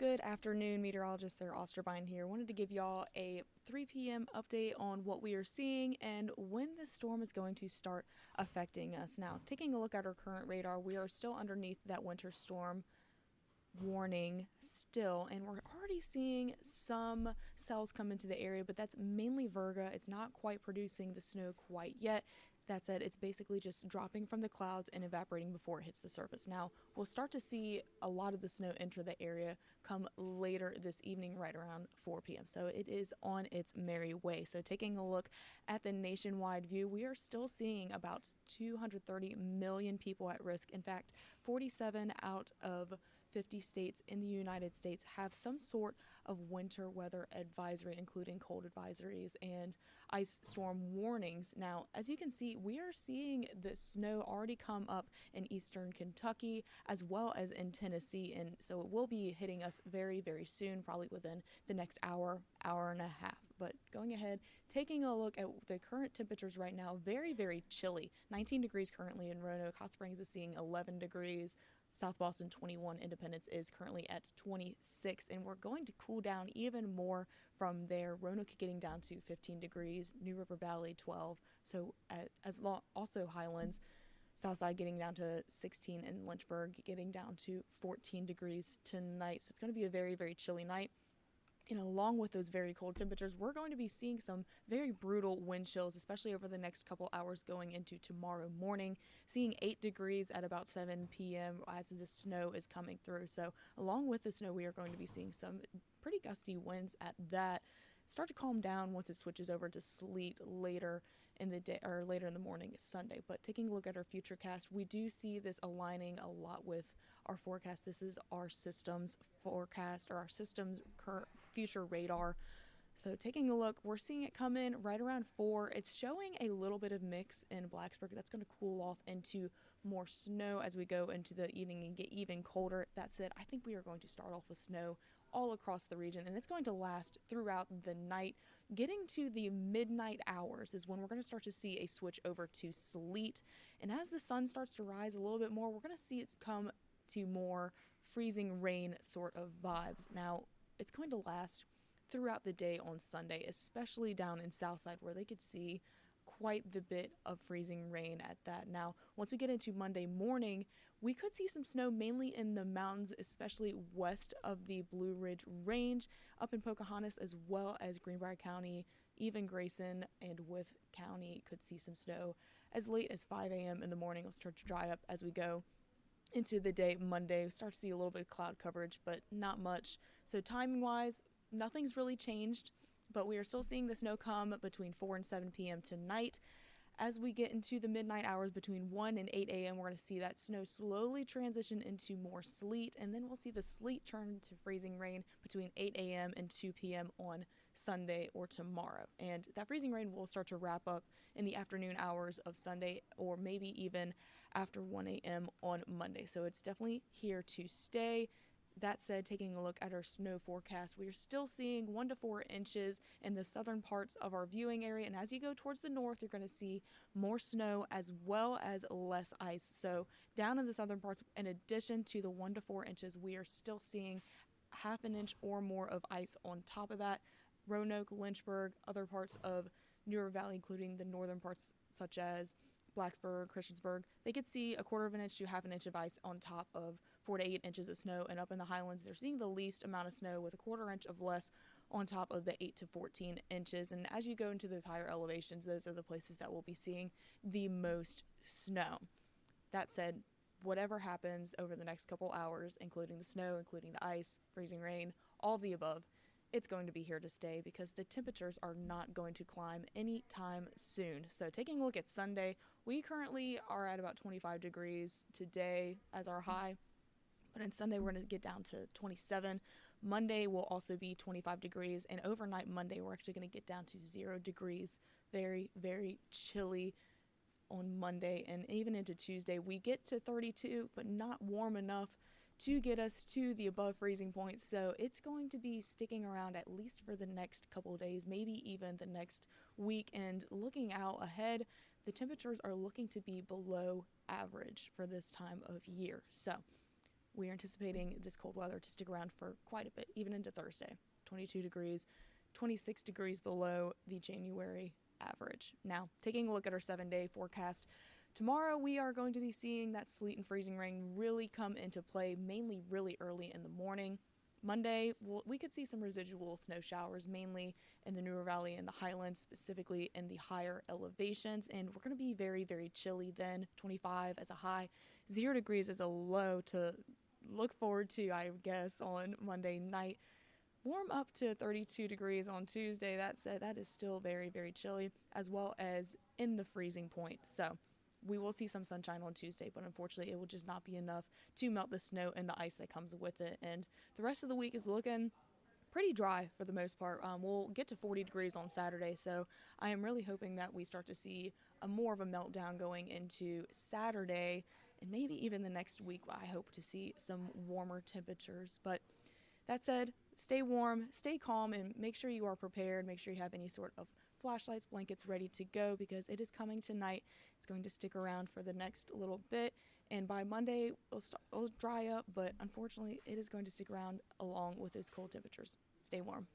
Good afternoon, meteorologist Sarah Osterbind here. Wanted to give y'all a 3 p.m. update on what we are seeing and when the storm is going to start affecting us. Now, taking a look at our current radar, we are still underneath that winter storm warning still, and we're already seeing some cells come into the area, but that's mainly virga. It's not quite producing the snow quite yet. That said, it's basically just dropping from the clouds and evaporating before it hits the surface. Now, we'll start to see a lot of the snow enter the area come later this evening, right around 4 p.m. So it is on its merry way. So taking a look at the nationwide view, we are still seeing about 230 million people at risk. In fact, 47 out of 50 states in the United States have some sort of winter weather advisory, including cold advisories and ice storm warnings. Now, as you can see, we are seeing the snow already come up in eastern Kentucky as well as in Tennessee, and so it will be hitting us very, very soon, probably within the next hour and a half. But going ahead, taking a look at the current temperatures right now, very, very chilly. 19 degrees currently in Roanoke. Hot Springs is seeing 11 degrees. South Boston 21, Independence is currently at 26, and we're going to cool down even more from there. Roanoke getting down to 15 degrees, New River Valley 12, so also Highlands, Southside getting down to 16, and Lynchburg getting down to 14 degrees tonight. So it's going to be a very, very chilly night. And along with those very cold temperatures, we're going to be seeing some very brutal wind chills, especially over the next couple hours going into tomorrow morning, seeing 8 degrees at about 7 p.m. as the snow is coming through. So along with the snow, we are going to be seeing some pretty gusty winds at that. Start to calm down once it switches over to sleet later in the day or later in the morning Sunday. But taking a look at our Futurecast, we do see this aligning a lot with our forecast. This is our system's forecast, or our system's current future radar. So taking a look, we're seeing it come in right around 4. It's showing a little bit of mix in Blacksburg. That's going to cool off into more snow as we go into the evening and get even colder. That said, I think we are going to start off with snow all across the region, and it's going to last throughout the night. Getting to the midnight hours is when we're going to start to see a switch over to sleet. And as the sun starts to rise a little bit more, we're going to see it come to more freezing rain sort of vibes. Now, it's going to last throughout the day on Sunday, especially down in Southside, where they could see quite the bit of freezing rain at that. Now, once we get into Monday morning, we could see some snow mainly in the mountains, especially west of the Blue Ridge Range, up in Pocahontas, as well as Greenbrier County. Even Grayson and Wythe County could see some snow as late as 5 a.m. in the morning. It'll start to dry up as we go into the day Monday. We start to see a little bit of cloud coverage, but not much. So timing wise, nothing's really changed, but we are still seeing the snow come between 4 and 7 p.m. tonight. As we get into the midnight hours between 1 and 8 a.m., we're going to see that snow slowly transition into more sleet, and then we'll see the sleet turn to freezing rain between 8 a.m. and 2 p.m. on Sunday or tomorrow. And that freezing rain will start to wrap up in the afternoon hours of Sunday, or maybe even after 1 a.m. on Monday. So it's definitely here to stay. That said, taking a look at our snow forecast, we are still seeing 1 to 4 inches in the southern parts of our viewing area. And as you go towards the north, you're going to see more snow as well as less ice. So down in the southern parts, in addition to the 1 to 4 inches, we are still seeing half an inch or more of ice on top of that. Roanoke, Lynchburg, other parts of New River Valley, including the northern parts such as Blacksburg, Christiansburg, they could see 1/4 of an inch to half an inch of ice on top of 4 to 8 inches of snow. And up in the Highlands, they're seeing the least amount of snow with 1/4 inch of less on top of the 8 to 14 inches. And as you go into those higher elevations, those are the places that will be seeing the most snow. That said, whatever happens over the next couple hours, including the snow, including the ice, freezing rain, all of the above, it's going to be here to stay because the temperatures are not going to climb anytime soon. So taking a look at Sunday, we currently are at about 25 degrees today as our high. But on Sunday, we're going to get down to 27. Monday will also be 25 degrees. And overnight Monday, we're actually going to get down to 0 degrees. Very, very chilly on Monday. And even into Tuesday, we get to 32, but not warm enough to get us to the above freezing point. So it's going to be sticking around at least for the next couple of days, maybe even the next week. And looking out ahead, the temperatures are looking to be below average for this time of year. So we are anticipating this cold weather to stick around for quite a bit, even into Thursday. 22 degrees, 26 degrees below the January average. Now, taking a look at our 7-day forecast, tomorrow we are going to be seeing that sleet and freezing rain really come into play, mainly really early in the morning. Monday, we could see some residual snow showers, mainly in the Newer Valley and the Highlands, specifically in the higher elevations. And we're going to be very, very chilly then, 25 as a high, 0 degrees as a low to look forward to, I guess, on Monday night. Warm up to 32 degrees on Tuesday. That said, that is still very, very chilly, as well as in the freezing point. So we will see some sunshine on Tuesday, but unfortunately it will just not be enough to melt the snow and the ice that comes with it. And the rest of the week is looking pretty dry for the most part. We'll get to 40 degrees on Saturday, so I am really hoping that we start to see more of a meltdown going into Saturday, and maybe even the next week I hope to see some warmer temperatures. But that said, stay warm, stay calm, and make sure you are prepared. Make sure you have any sort of flashlights, blankets ready to go, because it is coming tonight. It's going to stick around for the next little bit, and by Monday it'll dry up, but unfortunately it is going to stick around along with those cold temperatures. Stay warm.